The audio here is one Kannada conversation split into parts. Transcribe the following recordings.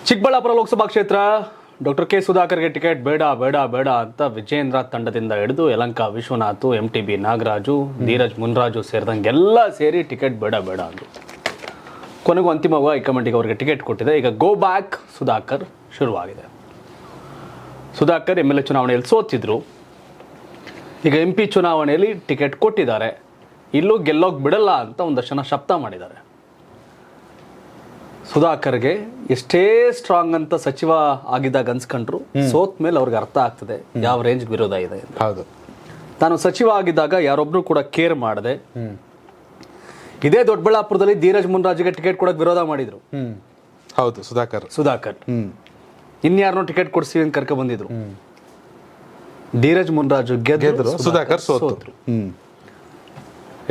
ಚಿಕ್ಕಬಳ್ಳಾಪುರ ಲೋಕಸಭಾ ಕ್ಷೇತ್ರ ಡಾಕ್ಟರ್ ಕೆ ಸುಧಾಕರ್ಗೆ ಟಿಕೆಟ್ ಬೇಡ ಬೇಡ ಬೇಡ ಅಂತ ವಿಜೇಂದ್ರ ತಂಡದಿಂದ ಹಿಡಿದು ಯಲಹಂಕ ವಿಶ್ವನಾಥ್, MTB ನಾಗರಾಜು, ಧೀರಜ್ ಮುನ್ರಾಜು ಸೇರಿದಂಗೆ ಎಲ್ಲ ಸೇರಿ ಟಿಕೆಟ್ ಬೇಡ ಬೇಡ ಅಂದರು. ಕೊನೆಗೂ ಅಂತಿಮವಾಗಿ ಹೈಕಮಾಂಡಿಗೆ ಅವರಿಗೆ ಟಿಕೆಟ್ ಕೊಟ್ಟಿದೆ. ಈಗ ಗೋ ಬ್ಯಾಕ್ ಸುಧಾಕರ್ ಶುರುವಾಗಿದೆ. ಸುಧಾಕರ್ MLA ಚುನಾವಣೆಯಲ್ಲಿ ಸೋತಿದ್ರು. ಈಗ MP ಚುನಾವಣೆಯಲ್ಲಿ ಟಿಕೆಟ್ ಕೊಟ್ಟಿದ್ದಾರೆ. ಇಲ್ಲೂ ಗೆಲ್ಲೋಗಿ ಬಿಡಲ್ಲ ಅಂತ ಒಂದಷ್ಟು ಜನ ಶಬ್ದ ಮಾಡಿದ್ದಾರೆ. ಸುಧಾಕರ್ಗೆ ಎಷ್ಟೇ ಸ್ಟ್ರಾಂಗ್ ಅಂತ ಸಚಿವ ಆಗಿದ್ದಾಗ ಅನ್ಸ್ಕೊಂಡ್ರು, ಸೋತ್ ಮೇಲೆ ಅವ್ರಿಗೆ ಅರ್ಥ ಆಗ್ತದೆ ಯಾವ ರೇಂಜ್ ವಿರೋಧ ಇದೆ. ಹೌದು, ತಾನು ಸಚಿವ ಆಗಿದ್ದಾಗ ಯಾರೊಬ್ರು ಕೂಡ ಕೇರ್ ಮಾಡದೆ ಇದೇ ದೊಡ್ಡಬಳ್ಳಾಪುರದಲ್ಲಿ ಧೀರಜ್ ಮುನ್ರಾಜ್ಗೆ ಟಿಕೆಟ್ ಕೊಡಕ್ ವಿರೋಧ ಮಾಡಿದ್ರು. ಹೌದು, ಸುಧಾಕರ್ ಇನ್ಯಾರನ್ನೋ ಟಿಕೆಟ್ ಕೊಡ್ಸಿ ಅಂತ ಕರ್ಕ ಬಂದಿದ್ರು. ಧೀರಜ್ ಮುನ್ರಾಜು ಗೆದ್ರು, ಸುಧಾಕರ್ ಸೋತ್ರು.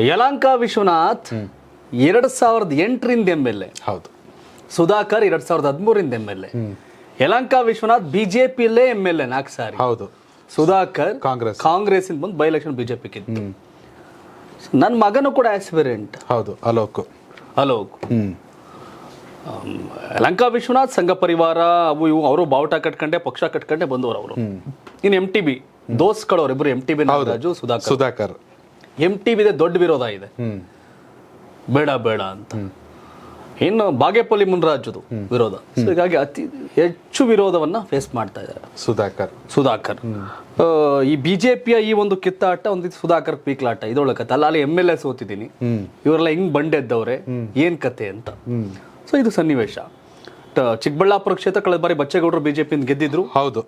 ಯಲಹಂಕ ವಿಶ್ವನಾಥ್ 2008ರಿಂದ MLA, ಹೌದು. ಸುಧಾಕರ್ 2013ರಿಂದ MLA. ಯಲಹಂಕ ವಿಶ್ವನಾಥ್ ಬಿಜೆಪಿಯಲ್ಲೇ MLA 4 ಸಾರಿ. ಹೌದು. ಸುಧಾಕರ್ ಕಾಂಗ್ರೆಸ್ ಇಂದ ಬಂದು ಬೈ ಎಲೆಕ್ಷನ್ ಬಿಜೆಪಿ ಗೆದ್ದು. ನನ್ನ ಮಗನು ಕೂಡ ಆಸ್ಪಿರೆಂಟ್. ಹೌದು, ಅಲೋಕ್. ಯಲಹಂಕ ವಿಶ್ವನಾಥ್ ಸಂಘ ಪರಿವಾರ ಅವು ಇವು ಅವರು ಬಾವುಟ ಕಟ್ಕೊಂಡೆ ಪಕ್ಷ ಕಟ್ಕೊಂಡೆ ಬಂದವರು ಅವರು. ಇನ್ನು MTB ದೋಸ್ಗಳು ಅವರಿಬ್ಬರು, MTB ನಾಗರಾಜು, ಸುಧಾಕರ್. MTB ದೊಡ್ಡ ವಿರೋಧ ಇದೆ, ಬೇಡ ಬೇಡ ಅಂತ. ಇನ್ನು ಬಾಗೇಪಲ್ಲಿ ಮುನ್ರಾಜುದು ವಿರೋಧ. ಹೀಗಾಗಿ ಅತಿ ಹೆಚ್ಚು ವಿರೋಧವನ್ನ ಫೇಸ್ ಮಾಡ್ತಾ ಇದ್ದಾರೆ ಸುಧಾಕರ್. ಈ ಬಿಜೆಪಿಯ ಈ ಒಂದು ಕಿತ್ತಾಟ ಒಂದು ಸುಧಾಕರ್ ಪೀಕ್ಲಾಟ ಇದೊಳಕತ್ತೆ. ಅಲ್ಲಿ MLA ಸೋತಿದ್ದೀನಿ, ಇವರೆಲ್ಲ ಹಿಂಗ್ ಬಂಡೆದ್ದವ್ರೆ, ಏನ್ ಕತೆ ಅಂತ. ಸೊ ಇದು ಸನ್ನಿವೇಶ. ಚಿಕ್ಕಬಳ್ಳಾಪುರ ಕ್ಷೇತ್ರ ಕಳೆದ ಬಾರಿ ಬಚ್ಚೇಗೌಡರು ಬಿಜೆಪಿಯಿಂದ ಗೆದ್ದಿದ್ರು. ಹೌದು,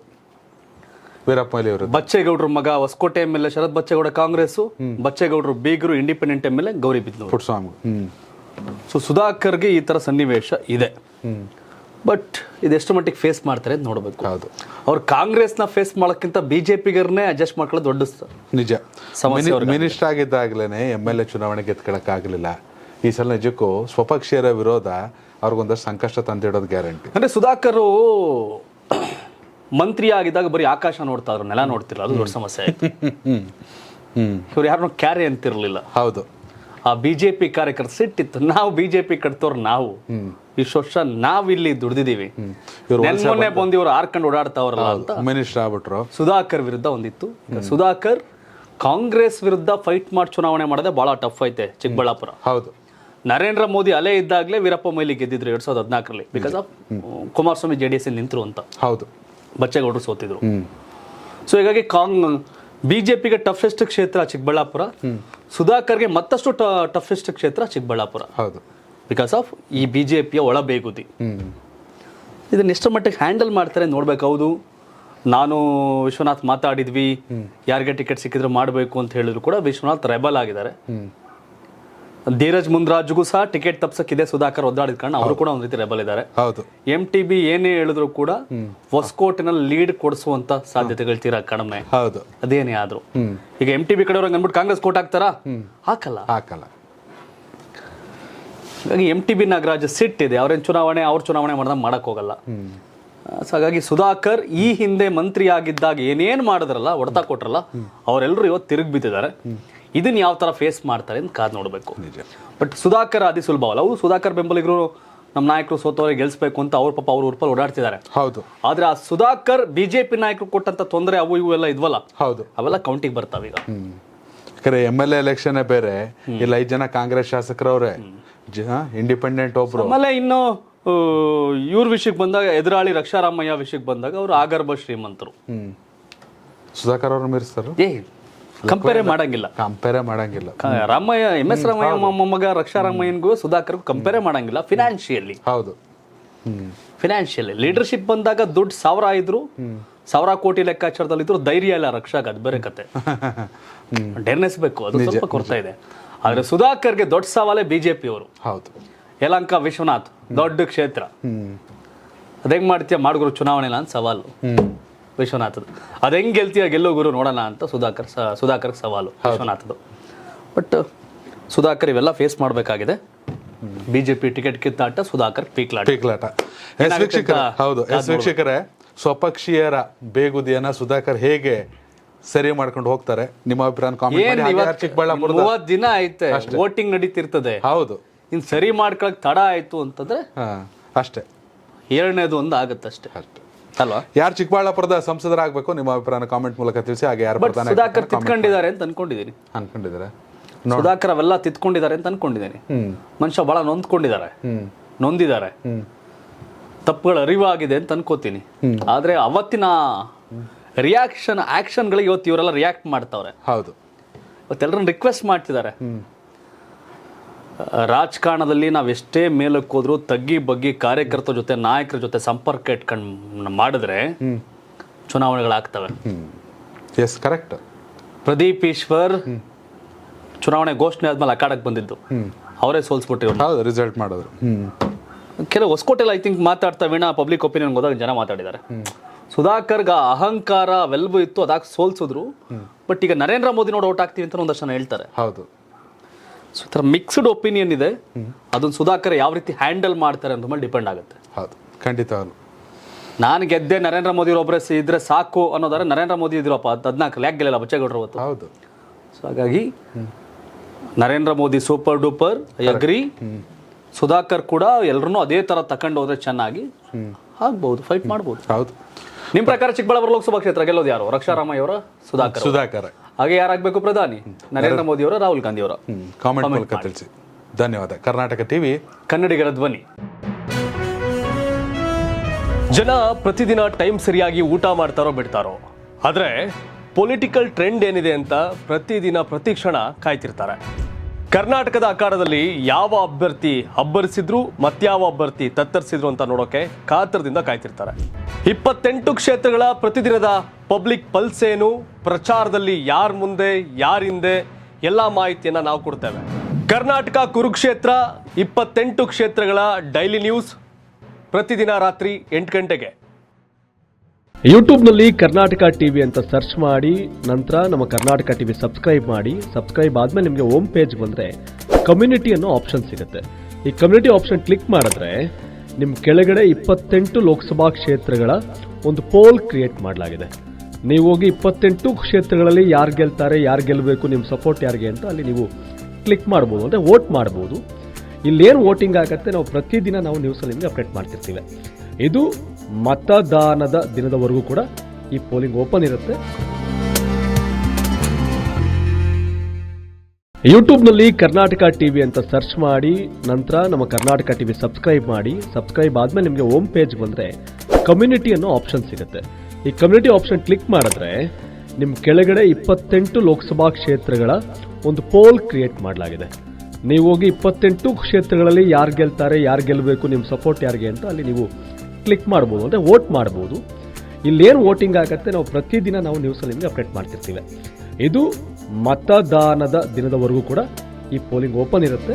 ವೀರಪ್ಪ ಮೊಯ್ಲಿ ಅವರು. ಬಚ್ಚೇಗೌಡರ ಮಗ ಹೊಸಕೋಟೆ MLA ಶರತ್ ಬಚ್ಚೇಗೌಡ ಕಾಂಗ್ರೆಸ್, ಬಚ್ಚೇಗೌಡರು ಬೀಗರು ಇಂಡಿಪೆಂಡೆಂಟ್ MLA ಗೌರಿಬಿದನೂರು. ಸೊ ಸುಧಾಕರ್ಗೆ ಈ ತರ ಸನ್ನಿವೇಶ ಇದೆ. ಬಟ್ ಇದೆಷ್ಟು ಮಟ್ಟಿಗೆ ಫೇಸ್ ಮಾಡ್ತಾರೆ ಅಂತ ನೋಡ್ಬೇಕು. ಹೌದು, ಅವ್ರು ಕಾಂಗ್ರೆಸ್ನ ಫೇಸ್ ಮಾಡೋಕ್ಕಿಂತ ಬಿಜೆಪಿಗರನ್ನೇ ಅಡ್ಜಸ್ಟ್ ಮಾಡ್ಕೊಳ್ಳೋದು ದೊಡ್ಡ ನಿಜ. ಮಿನಿಸ್ಟರ್ ಆಗಿದ್ದಾಗಲೇ MLA ಚುನಾವಣೆ ಗೆದ್ಕೊಳಕ್ ಆಗ್ಲಿಲ್ಲ. ಈ ಸಲ ನಿಜಕ್ಕೂ ಸ್ವಪಕ್ಷೀಯರ ವಿರೋಧ ಅವ್ರಿಗೊಂದಷ್ಟು ಸಂಕಷ್ಟ ತಂದಿಡೋದು ಗ್ಯಾರಂಟಿ. ಅಂದ್ರೆ ಸುಧಾಕರ್ ಮಂತ್ರಿ ಆಗಿದ್ದಾಗ ಬರೀ ಆಕಾಶ ನೋಡ್ತಾ ಇದ್ರು, ನೆಲ ನೋಡ್ತಿಲ್ಲ. ಅದು ದೊಡ್ಡ ಸಮಸ್ಯೆ ಆಯ್ತು. ಇವ್ರು ಯಾರನ್ನೋ ಕ್ಯಾರಿ ಅಂತಿರ್ಲಿಲ್ಲ. ಹೌದು, ಆ ಬಿಜೆಪಿ ಕಾರ್ಯಕರ್ತ ಸಿಟ್ಟಿತ್ತು. ನಾವು ಬಿಜೆಪಿ ಕಟ್ತವ್ರು, ನಾವು ಇಷ್ಟು ವರ್ಷ ನಾವಿಲ್ಲಿ ದುಡ್ದಿದೀವಿ, ಮೊನ್ನೆ ಬಂದು ಇವ್ರು ಹಾರ್ಕೊಂಡು ಓಡಾಡ್ತಾವ್ರಲ್ಲ ಅಂತ ಮಿನಿಸ್ಟರ್ ಆಗ್ಬಿಟ್ರು. ಸುಧಾಕರ್ ವಿರುದ್ಧ ಒಂದಿತ್ತು. ಸುಧಾಕರ್ ಕಾಂಗ್ರೆಸ್ ವಿರುದ್ಧ ಫೈಟ್ ಮಾಡಿ ಚುನಾವಣೆ ಮಾಡೋದೇ ಬಹಳ ಟಫ್ ಐತೆ ಚಿಕ್ಕಬಳ್ಳಾಪುರ. ಹೌದು, ನರೇಂದ್ರ ಮೋದಿ ಅಲೆ ಇದ್ದಾಗಲೇ ವೀರಪ್ಪ ಮೊಯ್ಲಿ ಗೆದ್ದಿದ್ರು 2014ರಲ್ಲಿ, ಬಿಕಾಸ್ ಆಫ್ ಕುಮಾರಸ್ವಾಮಿ JDS ನಿಂತರು ಅಂತ. ಹೌದು, ಬಚ್ಚೇಗೌಡರು ಸೋತಿದ್ರು. ಸೊ ಹೀಗಾಗಿ ಬಿಜೆಪಿಗೆ ಟಫೆಸ್ಟ್ ಕ್ಷೇತ್ರ ಚಿಕ್ಕಬಳ್ಳಾಪುರ, ಸುಧಾಕರ್ಗೆ ಮತ್ತಷ್ಟು ಟಫೆಸ್ಟ್ ಕ್ಷೇತ್ರ ಚಿಕ್ಕಬಳ್ಳಾಪುರ. ಹೌದು, ಬಿಕಾಸ್ ಆಫ್ ಈ ಬಿಜೆಪಿಯ ಒಳಬೇಗುದಿ. ಇದನ್ನ ಎಷ್ಟು ಮಟ್ಟಿಗೆ ಹ್ಯಾಂಡಲ್ ಮಾಡ್ತಾರೆ ನೋಡ್ಬೇಕು. ಹೌದು, ನಾನು ವಿಶ್ವನಾಥ್ ಮಾತಾಡಿದ್ವಿ, ಯಾರಿಗೆ ಟಿಕೆಟ್ ಸಿಕ್ಕಿದ್ರೆ ಮಾಡಬೇಕು ಅಂತ ಹೇಳಿದ್ರು ಕೂಡ ವಿಶ್ವನಾಥ್ ರೆಬಲ್ ಆಗಿದ್ದಾರೆ. ಧೀರಜ್ ಮುನ್ರಾಜ್ಗೂ ಸಹ ಟಿಕೆಟ್ ತಪ್ಸಕ್ಕಿದೆ ಸುಧಾಕರ್ ಒದ್ದಾಡಿದ ಕಾರಣ ಅವರು ಕೂಡ ಒಂದ್ ರೀತಿ ರೆಬಲ್ ಇದ್ದಾರೆ. MTB ಏನೇ ಹೇಳಿದ್ರು ಕೂಡ ಹೊಸಕೋಟೆನಲ್ಲಿ ಲೀಡ್ ಕೊಡಿಸುವಂತ ಸಾಧ್ಯತೆಗಳು ತೀರಾ ಕಡಿಮೆ. ಹೌದು, ಅದೇನೇ ಆದ್ರು ಈಗ MTB ಕಡೆಯವ್ರಂಗ್ ಅಂದ್ಬಿಟ್ಟು ಕಾಂಗ್ರೆಸ್ ಕೋಟ್ ಹಾಕ್ತಾರಾ? ಹಾಕಲ್ಲ. ಹಾಗಾಗಿ MTB ನಾಗರಾಜ್ ಸಿಟ್ಟಿದೆ. ಅವ್ರ ಚುನಾವಣೆ ಮಾಡ್ದಾಗ ಮಾಡಕ್ ಹೋಗಲ್ಲ. ಹಾಗಾಗಿ ಸುಧಾಕರ್ ಈ ಹಿಂದೆ ಮಂತ್ರಿ ಆಗಿದ್ದಾಗ ಏನೇನ್ ಮಾಡಿದ್ರಲ್ಲ, ಹೊಡೆತ ಕೊಟ್ರಲ್ಲ, ಅವರೆಲ್ಲರೂ ಇವತ್ತು ತಿರುಗಿ ಬಿದ್ದಿದ್ದಾರೆ. ಇದನ್ನ ಯಾವ ತರ ಫೇಸ್ ಮಾಡ್ತಾರೆ ಅಂತ ಕಾದ್ ನೋಡ್ಬೇಕು. ಬಟ್ ಸುಧಾಕರ್ ಅತಿ ಸುಲಭವಲ್ಲ. ಅವು ಸುಧಾಕರ್ ಬೆಂಬಲಿಗರು ನಮ್ಮ ನಾಯಕರು ಸೋತವರಿಗೆ ಗೆಲ್ಸ್ಬೇಕು ಅಂತ ಅವ್ರ ಪಾಪ ಅವ್ರ ಉರ್ಪಲ್ಲಿ ಓಡಾಡ್ತಿದ್ದಾರೆ. ಹೌದು, ಆದ್ರೆ ಆ ಸುಧಾಕರ್ ಬಿಜೆಪಿ ನಾಯಕರು ಕೊಟ್ಟಂತ ತೊಂದರೆ ಅವು ಇವು ಎಲ್ಲ ಇದ್ವಲ್ಲ, ಹೌದು, ಅವೆಲ್ಲ ಕೌಂಟಿಗೆ ಬರ್ತಾವ. ಈಗ MLA ಎಲೆಕ್ಷನ್ ಬೇರೆ ಇಲ್ಲ, 5 ಜನ ಕಾಂಗ್ರೆಸ್ ಶಾಸಕರವ್ರೆ, ಇಂಡಿಪೆಂಡೆಂಟ್ ಒಬ್ರು. ಆಮೇಲೆ ಇನ್ನು ಇವ್ರ ವಿಷಯಕ್ಕೆ ಬಂದಾಗ, ಎದುರಾಳಿ ರಕ್ಷಾರಾಮಯ್ಯ ವಿಷಯಕ್ಕೆ ಬಂದಾಗ ಅವರು ಆಗರ್ಭ ಶ್ರೀಮಂತರು. ಸುಧಾಕರ್ ಅವ್ರು ಮೀರಿಸ್ತಾರ, ಕಂಪೇರೇ ಮಾಡಂಗಿಲ್ಲ. ರಾಮಯ್ಯ MS ರಾಮಯ್ಯ ಮೊಮ್ಮಗ ರಕ್ಷಾರಾಮಯ್ಯನ್ಗೂ ಸುಧಾಕರ್ಗೂ ಕಂಪೇರೇ ಮಾಡಂಗಿಲ್ಲ ಫಿನಾನ್ಷಿಯಲಿ. ಹೌದು, ಫಿನಾನ್ಷಿಯಲಿ ಲೀಡರ್ಶಿಪ್ ಬಂದಾಗ ದುಡ್ಡು 1000 ಇದ್ರು, 1000 ಕೋಟಿ ಲೆಕ್ಕಾಚಾರದಲ್ಲಿ ಇದ್ರು, ಧೈರ್ಯ ಇಲ್ಲ ರಕ್ಷಾಗ, ಅದು ಬೇರೆ ಕತೆ. ಡೇರ್ನೆಸ್ ಬೇಕು, ಅದು ಸ್ವಲ್ಪ ಕೊಡ್ತಾ ಇದೆ. ಆದ್ರೆ ಸುಧಾಕರ್ಗೆ ದೊಡ್ಡ ಸವಾಲೇ ಬಿಜೆಪಿ ಅವರು. ಹೌದು, ಯಲಹಂಕ ವಿಶ್ವನಾಥ್ ದೊಡ್ಡ ಕ್ಷೇತ್ರ, ಅದೇಗ್ ಮಾಡ್ತೀಯ ಮಾಡುಗುರು ಚುನಾವಣೆ ಅಂತ ಸವಾಲು ವಿಶ್ವನಾಥದ್. ಅದ್ ಹೆಂಗ್ ಗೆಲ್ತೀಯ ಗೆಲ್ಲೋ ಗುರು ನೋಡೋಣ ಅಂತ ಸುಧಾಕರ್ ಸವಾಲು ವಿಶ್ವನಾಥದ್ದು. ಬಟ್ ಸುಧಾಕರ್ ಇವೆಲ್ಲ ಫೇಸ್ ಮಾಡಬೇಕಾಗಿದೆ. ಬಿಜೆಪಿ ಟಿಕೆಟ್ ಕಿತ್ತಾಟ, ಸುಧಾಕರ್ ಪೀಕ್ಲಾಟ. ಹೌದು, ವೀಕ್ಷಕರೇ, ಸ್ವಪಕ್ಷೀಯರ ಬೇಗುದಿಯನ್ನ ಸುಧಾಕರ್ ಹೇಗೆ ಸರಿ ಮಾಡ್ಕೊಂಡು ಹೋಗ್ತಾರೆ? ನಿಮ್ಮ ಅಭಿಪ್ರಾಯ ಚಿಕ್ಕಬಳ್ಳಾಪುರ 30 ದಿನ ಐತೆ, ವೋಟಿಂಗ್ ನಡೀತಿರ್ತದೆ. ಹೌದು, ಇನ್ ಸರಿ ಮಾಡ್ಕೊಳಕ್ ತಡ ಆಯ್ತು ಅಂತಂದ್ರೆ ಅಷ್ಟೇ. ಎರಡನೇದು ಒಂದು ಆಗುತ್ತಷ್ಟೇ ಅಷ್ಟೇ. ಅಲ್ವಾ? ಯಾರು ಚಿಕ್ಕಬಳ್ಳಾಪುರದ ಸಂಸದರಾಗಬೇಕು ನಿಮ್ಮ ಅಭಿಪ್ರಾಯನ ಕಾಮೆಂಟ್ ಮೂಲಕ ತಿಳಿಸಿ. ಹಾಗೆ ಯಾರು ಬಟ್ ಸುಧಾಕರ್ ತಿತ್ಕೊಂಡಿದ್ದಾರೆ ಅಂತ ಅನ್ಕೊಂಡಿದ್ದೀನಿ. ಅನ್ಕೊಂಡಿದ್ದಾರೆ ಸುಧಾಕರ್ ಅವೆಲ್ಲ ತಿತ್ಕೊಂಡಿದ್ದಾರೆ ಅಂತ ಅನ್ಕೊಂಡಿದ್ದೀನಿ. ಮನುಷ್ಯ ಬಹಳ ನೊಂದಿದ್ದಾರೆ, ತಪ್ಪುಗಳ ಅರಿವಾಗಿದೆ ಅಂತ ಅನ್ಕೋತೀನಿ. ಆದ್ರೆ ಅವತ್ತಿನ ಆಕ್ಷನ್ಗಳಿಗೆ ಇವತ್ತು ಇವರೆಲ್ಲ ರಿಯಾಕ್ಟ್ ಮಾಡ್ತಾವ್ರೆ. ಹೌದು, ಇವತ್ತೆಲ್ಲರನ್ನ ರಿಕ್ವೆಸ್ಟ್ ಮಾಡ್ತಿದ್ದಾರೆ. ರಾಜಕಾರಣದಲ್ಲಿ ನಾವೆಷ್ಟೇ ಮೇಲಕ್ಕೆ ಹೋದ್ರು ತಗ್ಗಿ ಬಗ್ಗಿ ಕಾರ್ಯಕರ್ತರ ಜೊತೆ ನಾಯಕರ ಜೊತೆ ಸಂಪರ್ಕ ಇಟ್ಕೊಂಡು ಮಾಡಿದ್ರೆ ಚುನಾವಣೆಗಳಾಗ್ತವೆ. Yes, correct. ಪ್ರದೀಪ್ ಈಶ್ವರ್ ಚುನಾವಣೆ ಘೋಷಣೆ ಆದ್ಮೇಲೆ ಅಖಾಡಕ್ಕೆ ಬಂದಿದ್ದು, ಅವರೇ ಸೋಲ್ಸ್ಬಿಟ್ಟಿವ್ರು. ಹೌದು, ರಿಸಲ್ಟ್ ಮಾಡಿದ್ರು. ಕೆಲವು ಹೊಸಕೋಟೆಲ್ಲ ಐ ಥಿಂಕ್ ಮಾತಾಡ್ತಾ ವೀಣಾ ಪಬ್ಲಿಕ್ ಒಪಿನಿಯನ್ ಹೋದಾಗ ಜನ ಮಾತಾಡಿದ್ದಾರೆ. ಸುಧಾಕರ್ಗ ಅಹಂಕಾರ ಅವೆಲ್ಲವೂ ಇತ್ತು, ಅದಾಗ ಸೋಲ್ಸಿದ್ರು. ಬಟ್ ಈಗ ನರೇಂದ್ರ ಮೋದಿ ನೋಡಿ ಓಟ್ ಹಾಕ್ತೀವಿ ಅಂತ ಒಂದಷ್ಟು ಜನ ಹೇಳ್ತಾರೆ. ಹೌದು, ಸೊ ಈ ಥರ ಮಿಕ್ಸ್ಡ್ ಒಪಿನಿಯನ್ ಇದೆ. ಅದನ್ನ ಸುಧಾಕರ್ ಯಾವ ರೀತಿ ಹ್ಯಾಂಡಲ್ ಮಾಡ್ತಾರೆ ಅಂತ ಮೇಲೆ ಡಿಪೆಂಡ್ ಆಗುತ್ತೆ. ಹೌದು, ಖಂಡಿತವಾಗ್ಲು. ನಾನು ಗೆದ್ದೆ ನರೇಂದ್ರ ಮೋದಿ ಒಬ್ಬರೇ ಇದ್ರೆ ಸಾಕು ಅನ್ನೋದಾದ್ರೆ ನರೇಂದ್ರ ಮೋದಿ ಇದ್ರಪ್ಪ 14 ಯಾಕೆ ಗೆಲ್ಲಲ್ಲ ಬಚ್ಚೇಗೌಡರು ಅವತ್ತು. ಹೌದು. ಸೊ ಹಾಗಾಗಿ Narendra Modi super duper, I agree. Sudhakar ಕೂಡ ಎಲ್ಲರನ್ನೂ ಅದೇ ತರ ತಕೊಂಡು ಹೋದ್ರೆ ಚೆನ್ನಾಗಿ ಆಗ್ಬಹುದು, ಫೈಟ್ ಮಾಡ್ಬೋದು. ಹೌದು. ನಿಮ್ ಪ್ರಕಾರ ಚಿಕ್ಕಬಳ್ಳಾಪುರ ಲೋಕಸಭಾ ಕ್ಷೇತ್ರ ಗೆಲ್ಲೋದು ಯಾರು? ರಕ್ಷಾರಾಮಯ್ಯ ಅವರ, ಸುಧಾಕರ್? ಹಾಗೆ ಯಾರಾಗಬೇಕು ಪ್ರಧಾನಿ? ನರೇಂದ್ರ ಮೋದಿ ಅವರ, ರಾಹುಲ್ ಗಾಂಧಿ ಅವರ? ಕಾಮೆಂಟ್ ಮೂಲಕ ತಿಳಿಸಿ. ಧನ್ಯವಾದ. ಕರ್ನಾಟಕ ಟಿವಿ, ಕನ್ನಡಿಗರ ಧ್ವನಿ. ಜನ ಪ್ರತಿದಿನ ಟೈಮ್ ಸರಿಯಾಗಿ ಊಟ ಮಾಡ್ತಾರೋ ಬಿಡ್ತಾರೋ, ಆದ್ರೆ ಪೊಲಿಟಿಕಲ್ ಟ್ರೆಂಡ್ ಏನಿದೆ ಅಂತ ಪ್ರತಿದಿನ ಪ್ರತಿ ಕ್ಷಣ ಕಾಯ್ತಿರ್ತಾರೆ. ಕರ್ನಾಟಕದ ಅಖಾಡದಲ್ಲಿ ಯಾವ ಅಭ್ಯರ್ಥಿ ಅಬ್ಬರಿಸಿದ್ರು ಮತ್ಯಾವ ಅಭ್ಯರ್ಥಿ ತತ್ತರಿಸಿದ್ರು ಅಂತ ನೋಡೋಕೆ ಕಾತರದಿಂದ ಕಾಯ್ತಿರ್ತಾರೆ. 28 ಕ್ಷೇತ್ರಗಳ ಪ್ರತಿದಿನದ ಪಬ್ಲಿಕ್ ಪಲ್ಸ್ ಏನು, ಪ್ರಚಾರದಲ್ಲಿ ಯಾರ ಮುಂದೆ ಯಾರ ಹಿಂದೆ, ಎಲ್ಲ ಮಾಹಿತಿಯನ್ನ ನಾವು ಕೊಡ್ತೇವೆ. ಕರ್ನಾಟಕ ಕುರುಕ್ಷೇತ್ರ 28 ಕ್ಷೇತ್ರಗಳ ಡೈಲಿ ನ್ಯೂಸ್ ಪ್ರತಿದಿನ ರಾತ್ರಿ 8 ಗಂಟೆಗೆ ಯೂಟ್ಯೂಬ್ನಲ್ಲಿ ಕರ್ನಾಟಕ ಟಿವಿ ಅಂತ ಸರ್ಚ್ ಮಾಡಿ, ನಂತರ ನಮ್ಮ ಕರ್ನಾಟಕ ಟಿವಿ ಸಬ್ಸ್ಕ್ರೈಬ್ ಮಾಡಿ. ಸಬ್ಸ್ಕ್ರೈಬ್ ಆದ್ಮೇಲೆ ನಿಮಗೆ ಹೋಮ್ ಪೇಜ್ ಬಂದರೆ ಕಮ್ಯುನಿಟಿ ಅನ್ನೋ ಆಪ್ಷನ್ ಸಿಗುತ್ತೆ. ಈ ಕಮ್ಯುನಿಟಿ ಆಪ್ಷನ್ ಕ್ಲಿಕ್ ಮಾಡಿದ್ರೆ ನಿಮ್ಮ ಕೆಳಗಡೆ 28 ಲೋಕಸಭಾ ಕ್ಷೇತ್ರಗಳ ಒಂದು ಪೋಲ್ ಕ್ರಿಯೇಟ್ ಮಾಡಲಾಗಿದೆ. ನೀವು ಹೋಗಿ 28 ಕ್ಷೇತ್ರಗಳಲ್ಲಿ ಯಾರು ಗೆಲ್ತಾರೆ, ಯಾರು ಗೆಲ್ಲಬೇಕು, ನಿಮ್ಮ ಸಪೋರ್ಟ್ ಯಾರಿಗೆ ಅಂತ ಅಲ್ಲಿ ನೀವು ಕ್ಲಿಕ್ ಮಾಡ್ಬೋದು, ಅಂದರೆ ವೋಟ್ ಮಾಡ್ಬೋದು. ಇಲ್ಲೇನು ವೋಟಿಂಗ್ ಆಗುತ್ತೆ ನಾವು ಪ್ರತಿದಿನ ನಾವು ನ್ಯೂಸಲ್ಲಿ ನಿಮಗೆ ಅಪ್ಡೇಟ್ ಮಾಡ್ತಿರ್ತೀವಿ. ಇದು ಮತದಾನದ ದಿನದವರೆಗೂ ಕೂಡ ಈ ಪೋಲಿಂಗ್ ಓಪನ್ ಇರುತ್ತೆ. ಯೂಟ್ಯೂಬ್ನಲ್ಲಿ ಕರ್ನಾಟಕ ಟಿವಿ ಅಂತ ಸರ್ಚ್ ಮಾಡಿ, ನಂತರ ನಮ್ಮ ಕರ್ನಾಟಕ ಟಿವಿ ಸಬ್ಸ್ಕ್ರೈಬ್ ಮಾಡಿ. ಸಬ್ಸ್ಕ್ರೈಬ್ ಆದ್ಮೇಲೆ ನಿಮಗೆ ಹೋಮ್ ಪೇಜ್ ಬಂದರೆ ಕಮ್ಯುನಿಟಿ ಅನ್ನೋ ಆಪ್ಷನ್ ಸಿಗುತ್ತೆ. ಈ ಕಮ್ಯುನಿಟಿ ಆಪ್ಷನ್ ಕ್ಲಿಕ್ ಮಾಡಿದ್ರೆ ನಿಮ್ಮ ಕೆಳಗಡೆ 28 ಲೋಕಸಭಾ ಕ್ಷೇತ್ರಗಳ ಒಂದು ಪೋಲ್ ಕ್ರಿಯೇಟ್ ಮಾಡಲಾಗಿದೆ. ನೀವು ಹೋಗಿ 28 ಕ್ಷೇತ್ರಗಳಲ್ಲಿ ಯಾರು ಗೆಲ್ತಾರೆ, ಯಾರು ಗೆಲ್ಲಬೇಕು, ನಿಮ್ಮ ಸಪೋರ್ಟ್ ಯಾರಿಗೆ ಅಂತ ಅಲ್ಲಿ ನೀವು ಕ್ಲಿಕ್ ಮಾಡ್ಬೋದು, ಅಂದರೆ ವೋಟ್ ಮಾಡ್ಬೋದು. ಇಲ್ಲೇನು ವೋಟಿಂಗ್ ಆಗುತ್ತೆ ನಾವು ಪ್ರತಿದಿನ ನಾವು ನ್ಯೂಸಲ್ಲಿ ನಿಮಗೆ ಅಪ್ಡೇಟ್ ಮಾಡ್ತಿರ್ತೀವಿ. ಇದು ಮತದಾನದ ದಿನದವರೆಗೂ ಕೂಡ ಈ ಪೋಲಿಂಗ್ ಓಪನ್ ಇರುತ್ತೆ.